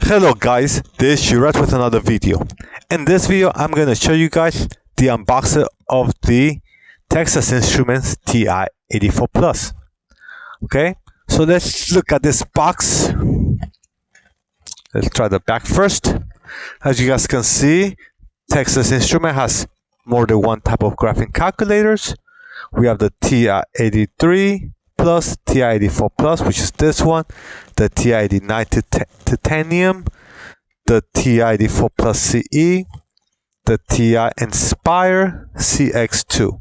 Hello guys, this is Shirat with another video. In this video, I'm going to show you guys the unboxing of the Texas Instruments TI-84 Plus. Okay, so let's look at this box. Let's try the back first. As you guys can see, Texas Instruments has more than one type of graphing calculators. We have the TI-83 Plus, TI-84 Plus, which is this one, the TI-89 Titanium, the TI-84 Plus CE, the TI Inspire CX2,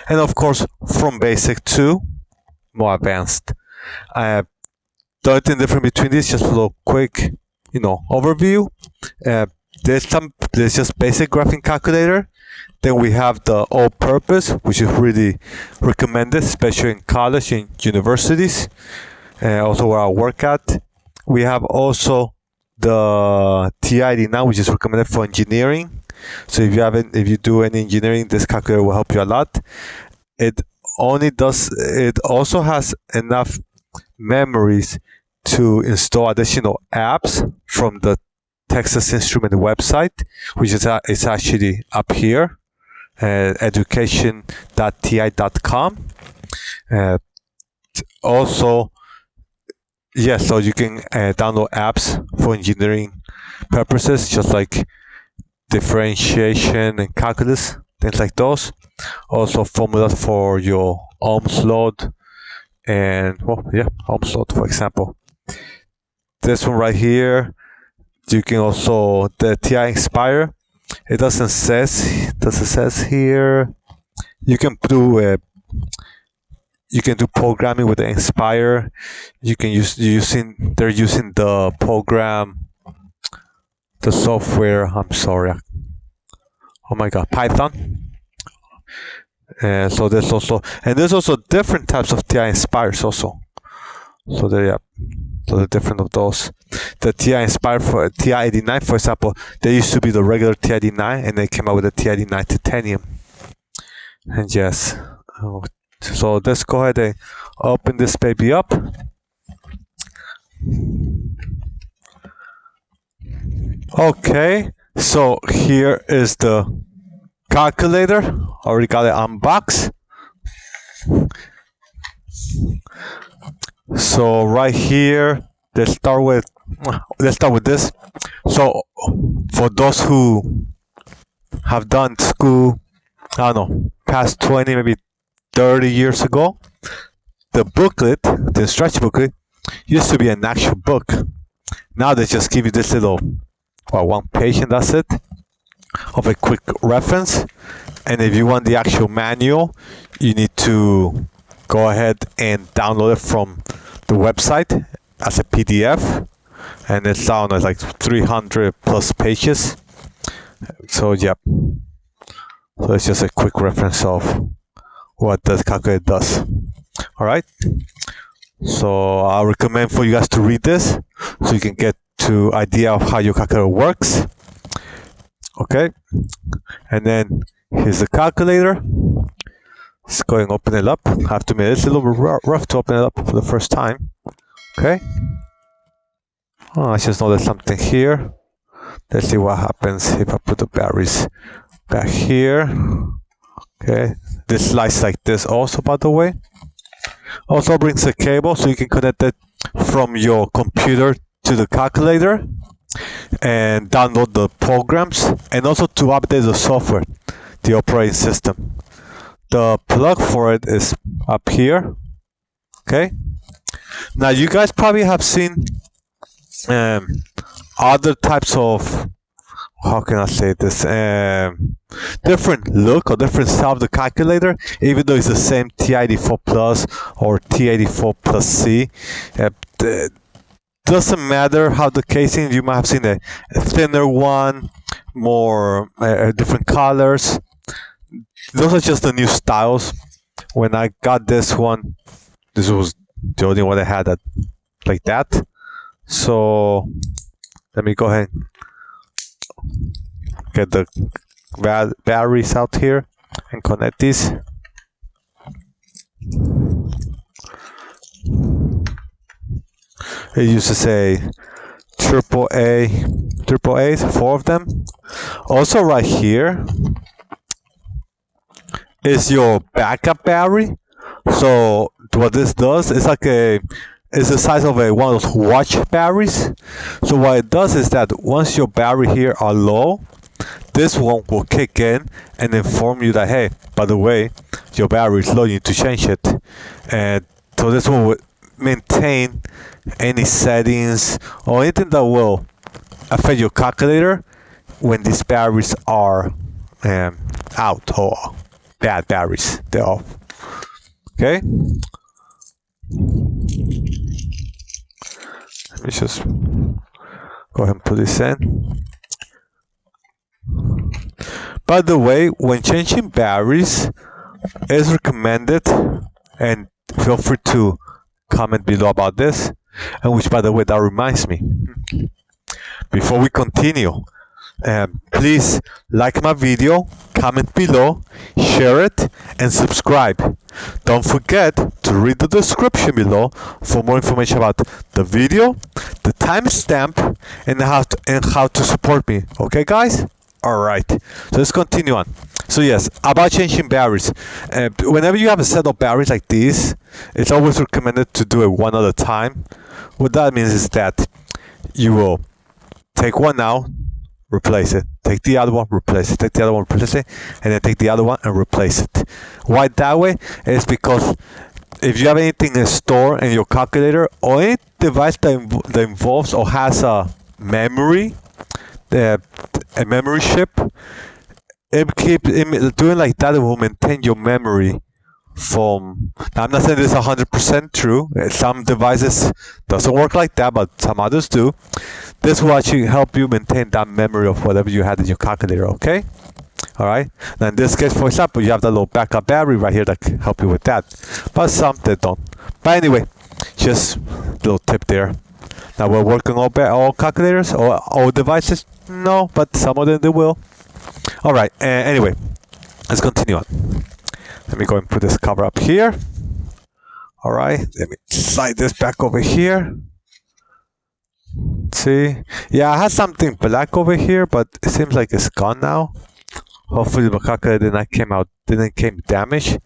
and of course from basic to more advanced. The only thing different between these, just a little quick, overview. There's just basic graphing calculator. Then we have the all-purpose, which is really recommended, especially in college and universities. Also where I work at. We have also the TI-89, which is recommended for engineering. So if you do any engineering, this calculator will help you a lot. It also has enough memories to install additional apps from the Texas Instruments website, which is actually up here, education.ti.com. Also, yes, so you can download apps for engineering purposes, just like differentiation and calculus, things like those. Also, formulas for your ohms load and ohms load, for example. This one right here, you can also the TI Inspire. It says here you can do programming with the Inspire. You can they're using the program, the software. I'm sorry. Oh my God, Python. So there's also different types of TI Inspires also. So they're different of those. The TI Inspire for TI-89, for example, they used to be the regular TI-89, and they came out with the TI-89 Titanium. And yes, so let's go ahead and open this baby up. Okay, so here is the calculator. Already got it unboxed. So right here, let's start with this. So for those who have done school, I don't know, past 20, maybe 30 years ago, the booklet, the instruction booklet, used to be an actual book. Now they just give you this little, one page, and that's it, of a quick reference. And if you want the actual manual, you need to go ahead and download it from the website as a PDF, and it's down as like 300 plus pages. So yeah, so it's just a quick reference of what the calculator does. All right, so I recommend for you guys to read this so you can get to idea of how your calculator works. Okay, and then here's the calculator. Let's go and open it up. I have to admit, it's a little bit rough to open it up for the first time. Okay. Oh, I just know there's something here. Let's see what happens if I put the batteries back here. Okay. This slides like this also, by the way. Also brings a cable so you can connect it from your computer to the calculator and download the programs, and also to update the software, the operating system. The plug for it is up here. Okay. Now you guys probably have seen other types of, how can I say this, different look or different style of the calculator, even though it's the same TI-84 Plus or TI-84 Plus C. Doesn't matter how the casing. You might have seen a thinner one, more different colors. Those are just the new styles. When I got this one, this was the only one I had like that. So let me go ahead and get the batteries out here and connect these. It used to say triple A's, 4 of them. Also right here is your backup battery. So what this does is it's the size of one of those watch batteries. So what it does is that once your battery here are low, this one will kick in and inform you that, hey, by the way, your battery is low, you need to change it. And so this one will maintain any settings or anything that will affect your calculator when these batteries are out, or bad batteries, they're off. Okay, let me just go ahead and put this in. By the way, when changing batteries, it's recommended, and feel free to comment below about this, and which, by the way, that reminds me, before we continue, please like my video, comment below, share it, and subscribe. Don't forget to read the description below for more information about the video, the timestamp, and how to support me. Okay, guys? Alright, so let's continue on. So yes, about changing batteries. Whenever you have a set of batteries like these, it's always recommended to do it one at a time. What that means is that you will take one out, replace it. Take the other one, replace it. Take the other one, replace it. And then take the other one and replace it. Why that way? It's because if you have anything in store in your calculator, or any device that involves or has a memory, a memory chip, doing like that, it will maintain your memory from. Now, I'm not saying this is 100% true. Some devices doesn't work like that, but some others do. This will actually help you maintain that memory of whatever you had in your calculator. Okay. All right. Now in this case, for example, you have that little backup battery right here that can help you with that, but some they don't. But anyway, just a little tip there. Now we're working on all calculators or all devices. No, but some of them they will. All right. Anyway, let's continue on. Let me go and put this cover up here. All right. Let me slide this back over here. See? Yeah, I had something black over here, but it seems like it's gone now. Hopefully the calculator didn't came damaged.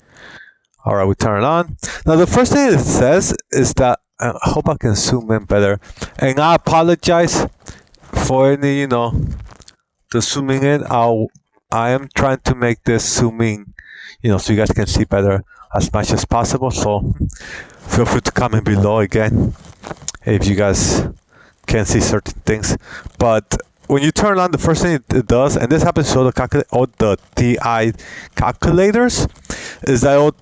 All right, we turn it on. Now the first thing it says is that I hope I can zoom in better. And I apologize for any, the zooming in. I am trying to make this zooming, so you guys can see better as much as possible. So feel free to comment below again if you guys can see certain things. But when you turn on, the first thing it does, and this happens to all the TI calculators, is that it'll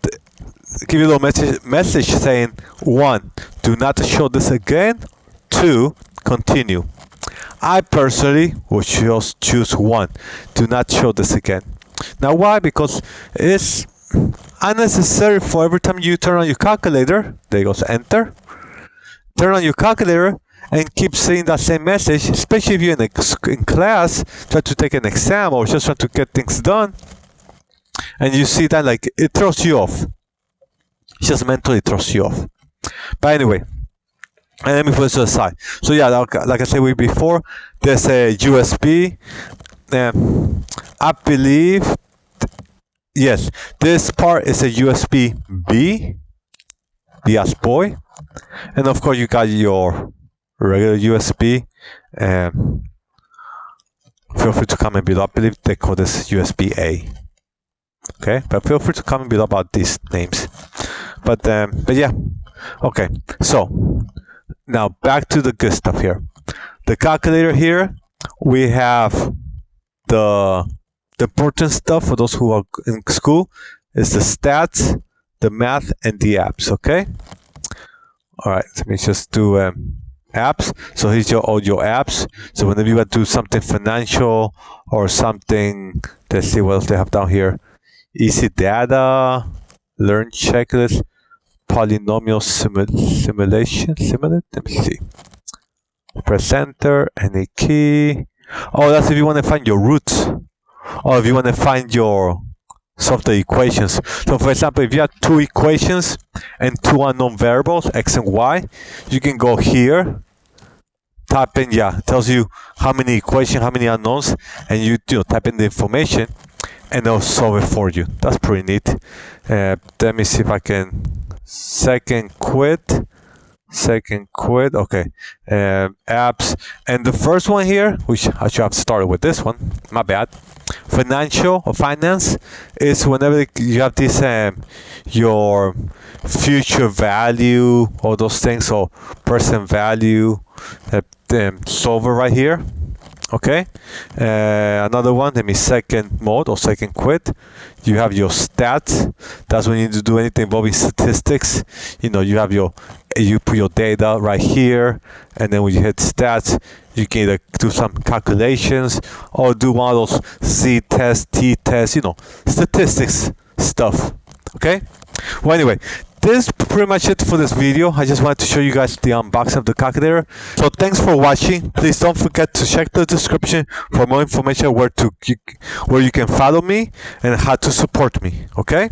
give you a little message saying, 1, do not show this again. 2, continue. I personally will just choose 1, do not show this again. Now why? Because it's unnecessary for every time you turn on your calculator, there goes enter, turn on your calculator and keep seeing that same message, especially if you're in class, try to take an exam or just trying to get things done, and you see that, like, it throws you off. It just mentally throws you off. But anyway, and let me put this to the side. So yeah, like I said before, there's a USB. I believe, yes, this part is a USB B as boy, and of course you got your regular USB. Feel free to comment below. I believe they call this USB A. Okay, but feel free to comment below about these names. But yeah, okay. So now back to the good stuff here. The calculator here, we have the important stuff for those who are in school is the stats, the math, and the apps. Okay. All right. Let me just do apps. So here's all your apps. So whenever you want to do something financial or something, let's see what else they have down here. Easy data, learn checklist, polynomial simulation. Let me see. Press enter, any key. Oh, that's if you want to find your roots, or if you want to find your solve the equations. So for example, if you have 2 equations and 2 unknown variables, x and y, you can go here, type in, yeah, it tells you how many equations, how many unknowns, and you type in the information, and it'll solve it for you. That's pretty neat. Let me see if I can second quit. Okay. Apps, and the first one here, which I should have started with this one, my bad. Financial or finance is whenever you have this your future value, all those things, or present value, solver right here. Okay. Another one, let me second mode or second quit. You have your stats. That's when you need to do anything involving statistics. You have you put your data right here, and then when you hit stats, you can either do some calculations or do one of those C tests, T tests, statistics stuff. Okay. Well, anyway, this is pretty much it for this video. I just wanted to show you guys the unboxing of the calculator. So thanks for watching. Please don't forget to check the description for more information where you can follow me and how to support me. Okay.